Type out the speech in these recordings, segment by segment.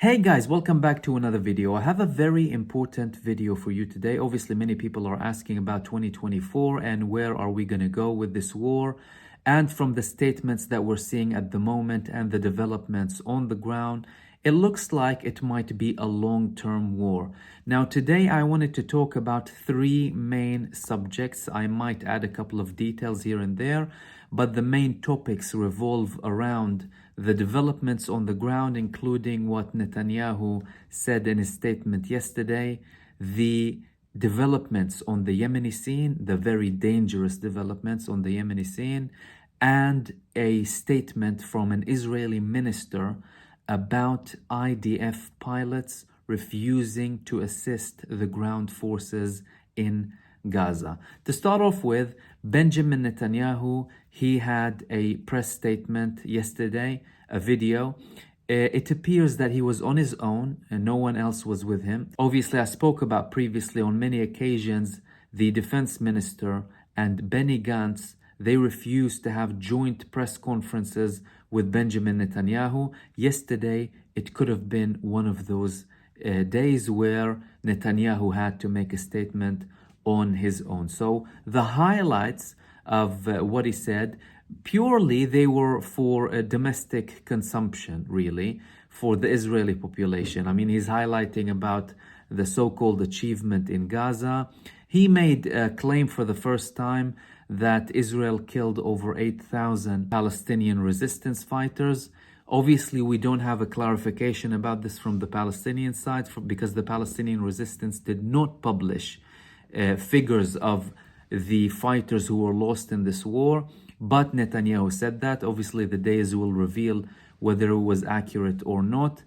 Hey guys, welcome back to another video. I have a very important video for you today. Obviously, many people are asking about 2024 and where are we going to go with this war. And from the statements that we're seeing at the moment and the developments on the ground, it looks like it might be a long-term war. Now, today I wanted to talk about three main subjects. I might add a couple of details here and there, but the main topics revolve around the developments on the ground, including what Netanyahu said in his statement yesterday, the developments on the Yemeni scene, the very dangerous developments on the Yemeni scene, and a statement from an Israeli minister about IDF pilots refusing to assist the ground forces in Gaza. To start off with, Benjamin Netanyahu, he had a press statement yesterday, a video. It appears that he was on his own and no one else was with him. Obviously, I spoke about previously on many occasions, the defense minister and Benny Gantz, they refused to have joint press conferences with Benjamin Netanyahu. Yesterday, it could have been one of those days where Netanyahu had to make a statement on his own. So the highlights of what he said, purely they were for domestic consumption, really, for the Israeli population. I mean, he's highlighting about the so-called achievement in Gaza. He made a claim for the first time that Israel killed over 8,000 Palestinian resistance fighters. Obviously, we don't have a clarification about this from the Palestinian side because the Palestinian resistance did not publish figures of the fighters who were lost in this war. But Netanyahu said that. Obviously, the days will reveal whether it was accurate or not.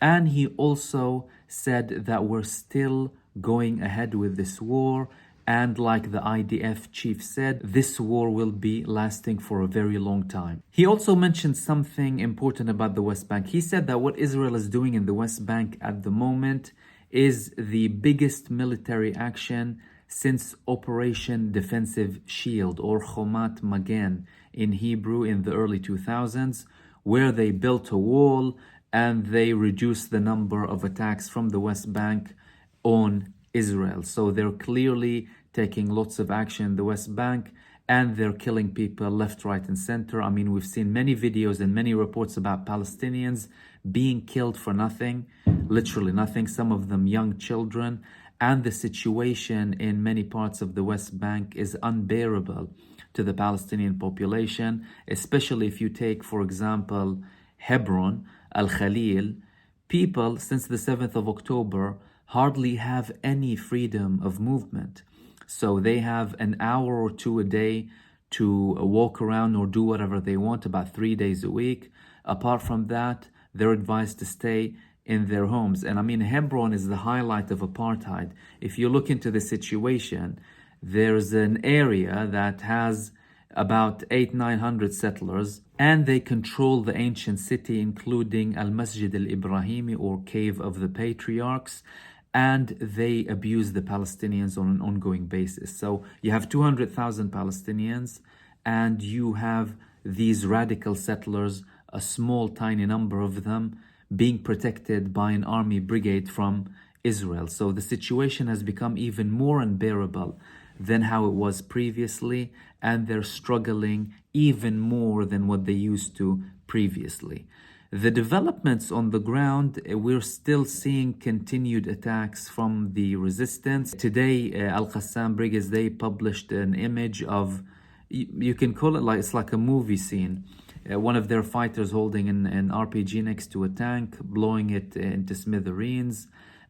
And he also said that we're still going ahead with this war. And like the IDF chief said, this war will be lasting for a very long time. He also mentioned something important about the West Bank. He said that what Israel is doing in the West Bank at the moment is the biggest military action since Operation Defensive Shield, or Chomat Magen in Hebrew, in the early 2000s, where they built a wall and they reduced the number of attacks from the West Bank on Israel. So they're clearly taking lots of action in the West Bank and they're killing people left, right, and center. I mean, we've seen many videos and many reports about Palestinians being killed for nothing, literally nothing, some of them young children. And the situation in many parts of the West Bank is unbearable to the Palestinian population, especially if you take, for example, Hebron, Al-Khalil. People since the 7th of October hardly have any freedom of movement. So they have an hour or two a day to walk around or do whatever they want, about 3 days a week. Apart from that, they're advised to stay in their homes. And I mean, Hebron is the highlight of apartheid. If you look into the situation, there's an area that has about 800-900 settlers, and they control the ancient city, including Al-Masjid al-Ibrahimi, or Cave of the Patriarchs, and they abuse the Palestinians on an ongoing basis. So you have 200,000 Palestinians, and you have these radical settlers, a small, tiny number of them, being protected by an army brigade from Israel. So the situation has become even more unbearable than how it was previously, and they're struggling even more than what they used to previously. The developments on the ground, we're still seeing continued attacks from the resistance. Today, Al-Qassam Brigades, they published an image of, you can call it like, it's like a movie scene. One of their fighters holding an RPG next to a tank, blowing it into smithereens,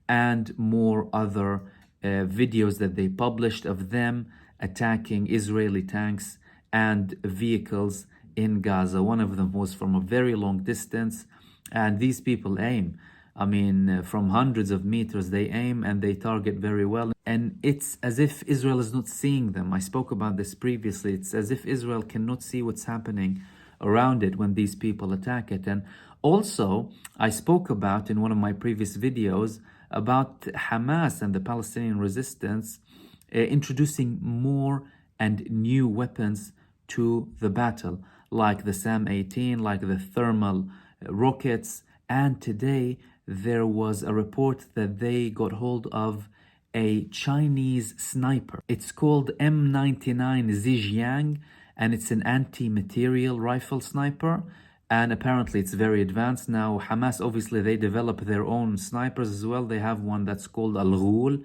and more other videos that they published of them attacking Israeli tanks and vehicles in Gaza. One of them was from a very long distance, and these people aim. I mean, from hundreds of meters, they aim and they target very well. And it's as if Israel is not seeing them. I spoke about this previously. It's as if Israel cannot see what's happening around it when these people attack it. And also, I spoke about in one of my previous videos about Hamas and the Palestinian resistance introducing more and new weapons to the battle, like the SAM-18, like the thermal rockets, and today there was a report that they got hold of a Chinese sniper. It's called M99 Zhejiang, and it's an anti-material rifle sniper. And apparently it's very advanced. Now, Hamas, obviously, they develop their own snipers as well. They have one that's called Al-Ghul,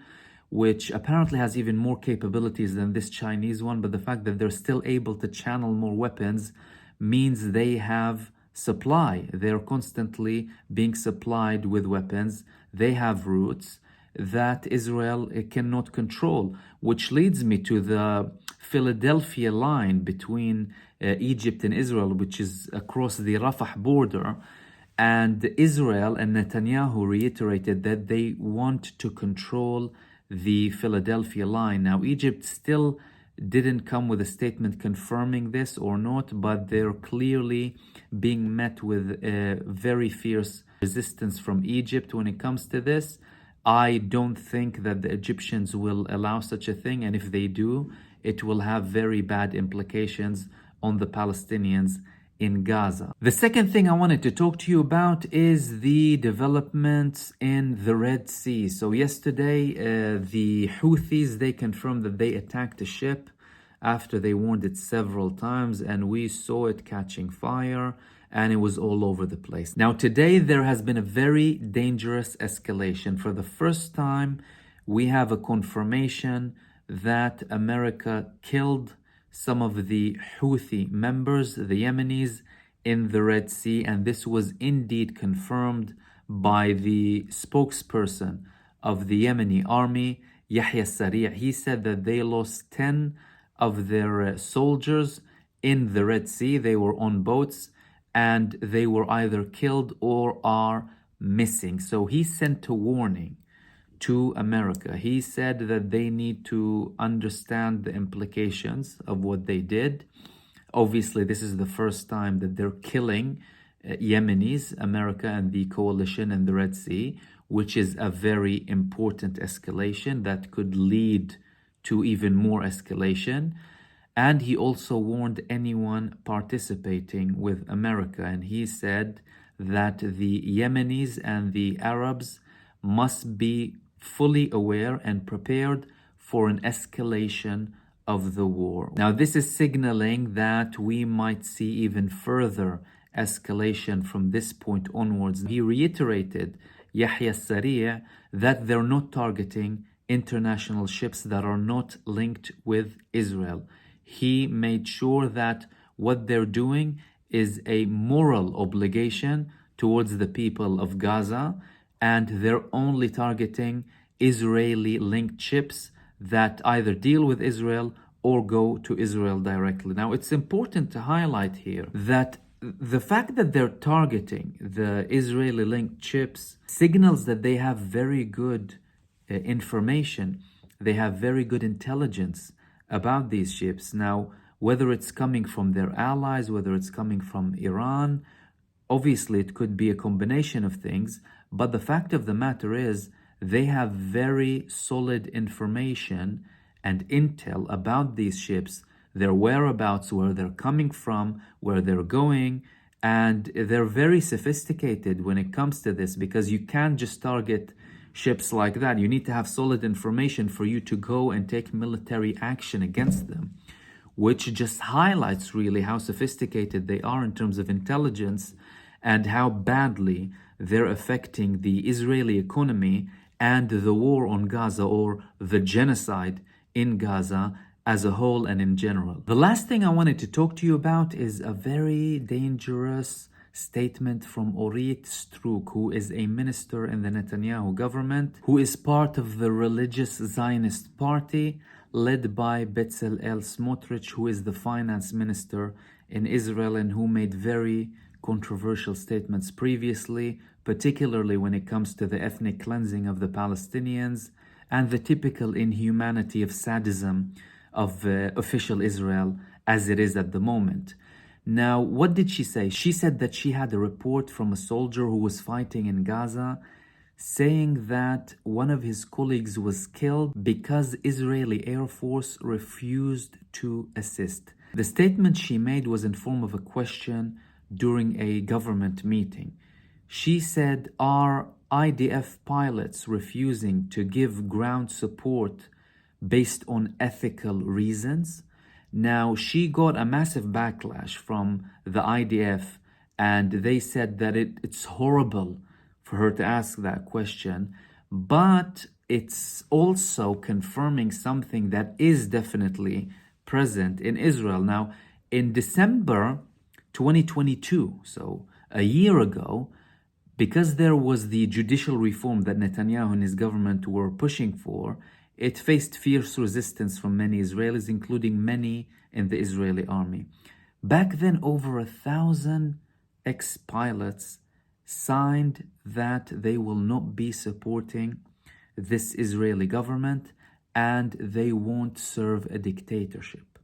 which apparently has even more capabilities than this Chinese one. But the fact that they're still able to channel more weapons means they have supply. They're constantly being supplied with weapons. They have routes that Israel cannot control, which leads me to the Philadelphia line between Egypt and Israel, which is across the Rafah border. And Israel and Netanyahu reiterated that they want to control the Philadelphia line. Now, Egypt still didn't come with a statement confirming this or not, but they're clearly being met with very fierce resistance from Egypt when it comes to this. I don't think that the Egyptians will allow such a thing, and if they do, it will have very bad implications on the Palestinians in Gaza. The second thing I wanted to talk to you about is the developments in the Red Sea. So yesterday, the Houthis, they confirmed that they attacked a ship after they warned it several times, and we saw it catching fire, and it was all over the place. Now, today, there has been a very dangerous escalation. For the first time, we have a confirmation that America killed some of the Houthi members, the Yemenis, in the Red Sea. And this was indeed confirmed by the spokesperson of the Yemeni army, Yahya Sari'. He said that they lost 10 of their soldiers in the Red Sea. They were on boats and they were either killed or are missing. So he sent a warning to America. He said that they need to understand the implications of what they did. Obviously, this is the first time that they're killing Yemenis, America and the coalition in the Red Sea, which is a very important escalation that could lead to even more escalation. And he also warned anyone participating with America. And he said that the Yemenis and the Arabs must be fully aware and prepared for an escalation of the war. Now, this is signaling that we might see even further escalation from this point onwards. He reiterated, Yahya Sari', that they're not targeting international ships that are not linked with Israel. He made sure that what they're doing is a moral obligation towards the people of Gaza, and they're only targeting Israeli-linked ships that either deal with Israel or go to Israel directly. Now, it's important to highlight here that the fact that they're targeting the Israeli-linked ships signals that they have very good information. They have very good intelligence about these ships. Now, whether it's coming from their allies, whether it's coming from Iran, obviously it could be a combination of things, but the fact of the matter is they have very solid information and intel about these ships, their whereabouts, where they're coming from, where they're going, and they're very sophisticated when it comes to this, because you can't just target ships like that. You need to have solid information for you to go and take military action against them, which just highlights really how sophisticated they are in terms of intelligence and how badly they're affecting the Israeli economy and the war on Gaza, or the genocide in Gaza as a whole and in general. The last thing I wanted to talk to you about is a very dangerous statement from Orit Struk, who is a minister in the Netanyahu government, who is part of the religious Zionist party led by Bezalel Smotrich, who is the finance minister in Israel and who made very controversial statements previously, particularly when it comes to the ethnic cleansing of the Palestinians and the typical inhumanity of sadism of official Israel as it is at the moment. Now, what did she say? She said that she had a report from a soldier who was fighting in Gaza saying that one of his colleagues was killed because Israeli Air Force refused to assist. The statement she made was in form of a question during a government meeting. She said, "Are IDF pilots refusing to give ground support based on ethical reasons. Now, she got a massive backlash from the IDF, and they said that it's horrible for her to ask that question, but it's also confirming something that is definitely present in Israel. Now, in December 2022, so a year ago, because there was the judicial reform that Netanyahu and his government were pushing for, it faced fierce resistance from many Israelis, including many in the Israeli army. Back then, over 1,000 ex-pilots signed that they will not be supporting this Israeli government and they won't serve a dictatorship.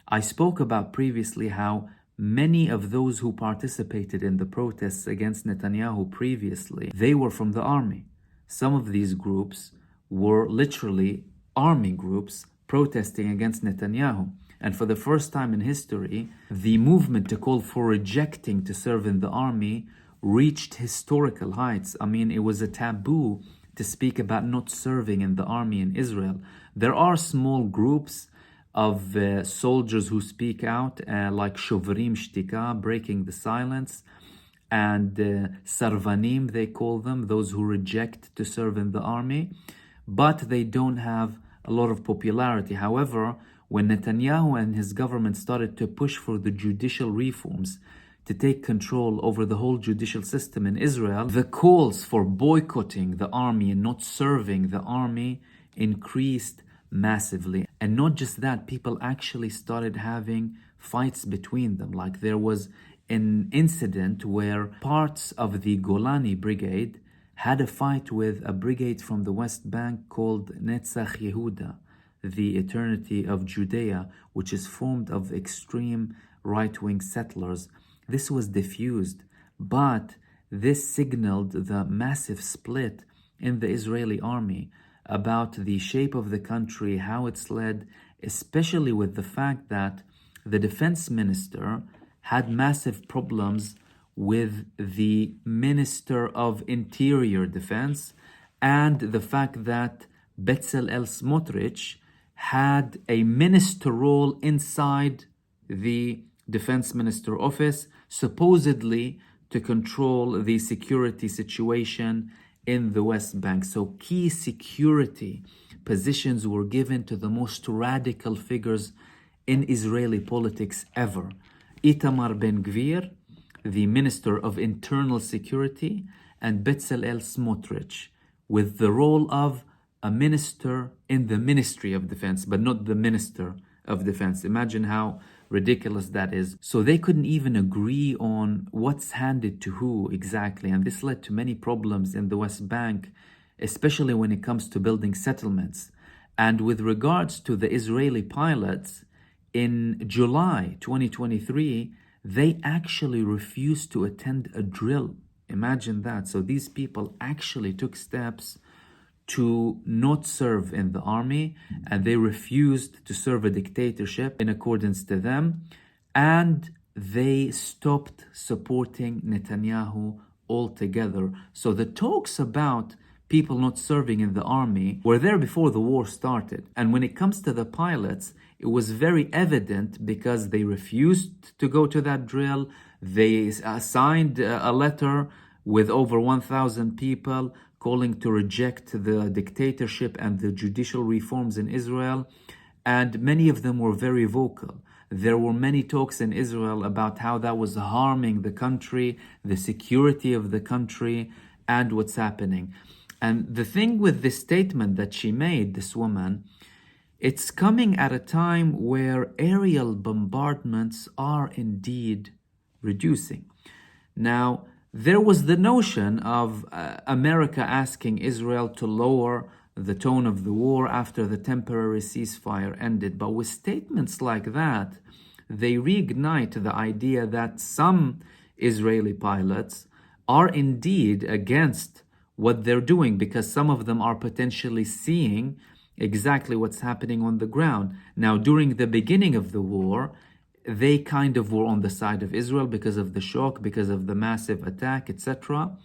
I spoke about previously how many of those who participated in the protests against Netanyahu previously, they were from the army. Some of these groups were literally army groups protesting against Netanyahu. And for the first time in history, the movement to call for rejecting to serve in the army reached historical heights. I mean, it was a taboo to speak about not serving in the army in Israel. There are small groups of soldiers who speak out, like Shovrim Shtika, breaking the silence, and Sarvanim, they call them, those who reject to serve in the army, but they don't have a lot of popularity. However, when Netanyahu and his government started to push for the judicial reforms to take control over the whole judicial system in Israel, the calls for boycotting the army and not serving the army increased massively. And not just that, people actually started having fights between them. Like there was an incident where parts of the Golani brigade had a fight with a brigade from the West Bank called Netzach Yehuda, the Eternity of Judea, which is formed of extreme right-wing settlers. This was diffused, but this signaled the massive split in the Israeli army about the shape of the country, how it's led, especially with the fact that the defense minister had massive problems with the Minister of Interior Defense, and the fact that Bezalel Smotrich had a minister role inside the defense minister office, supposedly to control the security situation in the West Bank. So key security positions were given to the most radical figures in Israeli politics ever. Itamar Ben-Gvir, the Minister of Internal Security, and Bezalel Smotrich, with the role of a minister in the Ministry of Defense, but not the Minister of Defense. Imagine how ridiculous that is. So they couldn't even agree on what's handed to who exactly, and this led to many problems in the West Bank, especially when it comes to building settlements. And with regards to the Israeli pilots, in July 2023, they actually refused to attend a drill. Imagine that. So these people actually took steps to not serve in the army, and they refused to serve a dictatorship in accordance to them, and they stopped supporting Netanyahu altogether. So the talks about people not serving in the army were there before the war started. And when it comes to the pilots, it was very evident because they refused to go to that drill. They signed a letter with over 1,000 people calling to reject the dictatorship and the judicial reforms in Israel. And many of them were very vocal. There were many talks in Israel about how that was harming the country, the security of the country, and what's happening. And the thing with this statement that she made, this woman, it's coming at a time where aerial bombardments are indeed reducing. Now, there was the notion of America asking Israel to lower the tone of the war after the temporary ceasefire ended. But with statements like that, they reignite the idea that some Israeli pilots are indeed against what they're doing, because some of them are potentially seeing exactly what's happening on the ground. Now, during the beginning of the war, they kind of were on the side of Israel because of the shock, because of the massive attack, etc.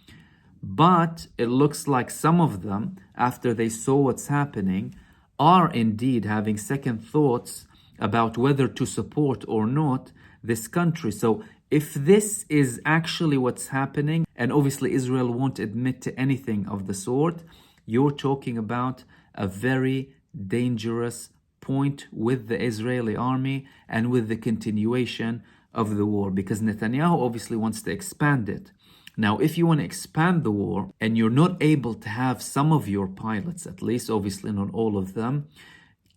But it looks like some of them, after they saw what's happening, are indeed having second thoughts about whether to support or not this country. So if this is actually what's happening, and obviously Israel won't admit to anything of the sort, you're talking about a very dangerous point with the Israeli army and with the continuation of the war, because Netanyahu obviously wants to expand it. Now, if you want to expand the war and you're not able to have some of your pilots, at least obviously not all of them,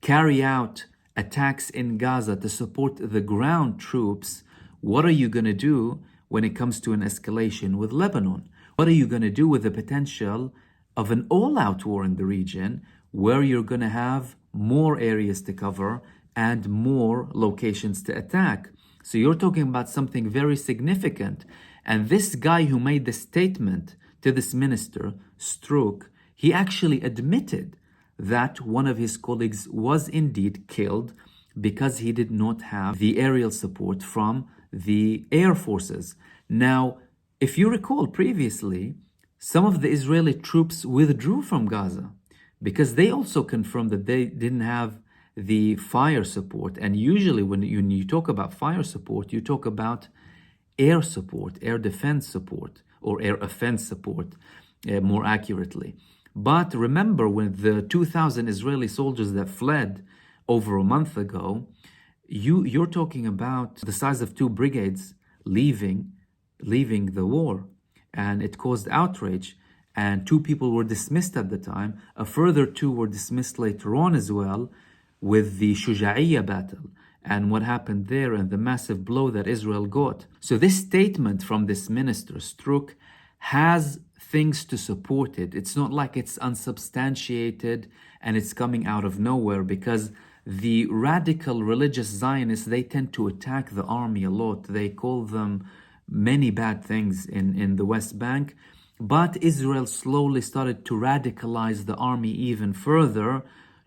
carry out attacks in Gaza to support the ground troops, what are you going to do when it comes to an escalation with Lebanon? What are you going to do with the potential of an all-out war in the region where you're going to have more areas to cover and more locations to attack? So you're talking about something very significant. And this guy who made the statement to this minister, Strook, he actually admitted that one of his colleagues was indeed killed because he did not have the aerial support from the air forces. Now, if you recall previously, some of the Israeli troops withdrew from Gaza because they also confirmed that they didn't have the fire support. And usually when you talk about fire support, you talk about air support, air defense support, or air offense support, more accurately. But remember, when the 2,000 Israeli soldiers that fled over a month ago, you're talking about the size of 2 brigades leaving the war. And it caused outrage. And 2 people were dismissed at the time. A further 2 were dismissed later on as well with the Shuja'iyya battle and what happened there and the massive blow that Israel got. So this statement from this minister, Strook, has things to support it. It's not like it's unsubstantiated and it's coming out of nowhere, because the radical religious Zionists, they tend to attack the army a lot. They call them many bad things in the West Bank. But Israel slowly started to radicalize the army even further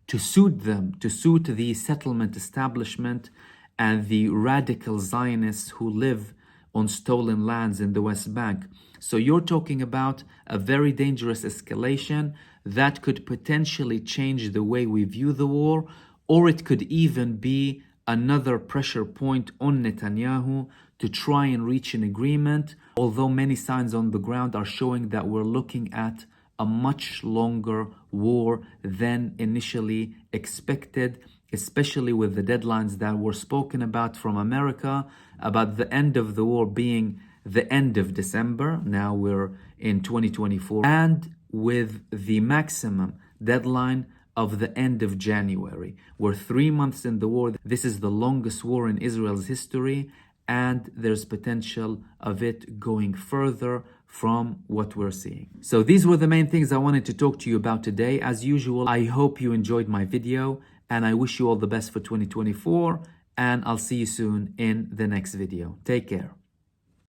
to suit them, to suit the settlement establishment and the radical Zionists who live on stolen lands in the West Bank. So you're talking about a very dangerous escalation that could potentially change the way we view the war, or it could even be another pressure point on Netanyahu to try and reach an agreement, although many signs on the ground are showing that we're looking at a much longer war than initially expected, especially with the deadlines that were spoken about from America, about the end of the war being the end of December. Now we're in 2024, and with the maximum deadline of the end of January. We're 3 months in the war. This is the longest war in Israel's history, and there's potential of it going further from what we're seeing. So these were the main things I wanted to talk to you about today. As usual, I hope you enjoyed my video, and I wish you all the best for 2024, and I'll see you soon in the next video. Take care.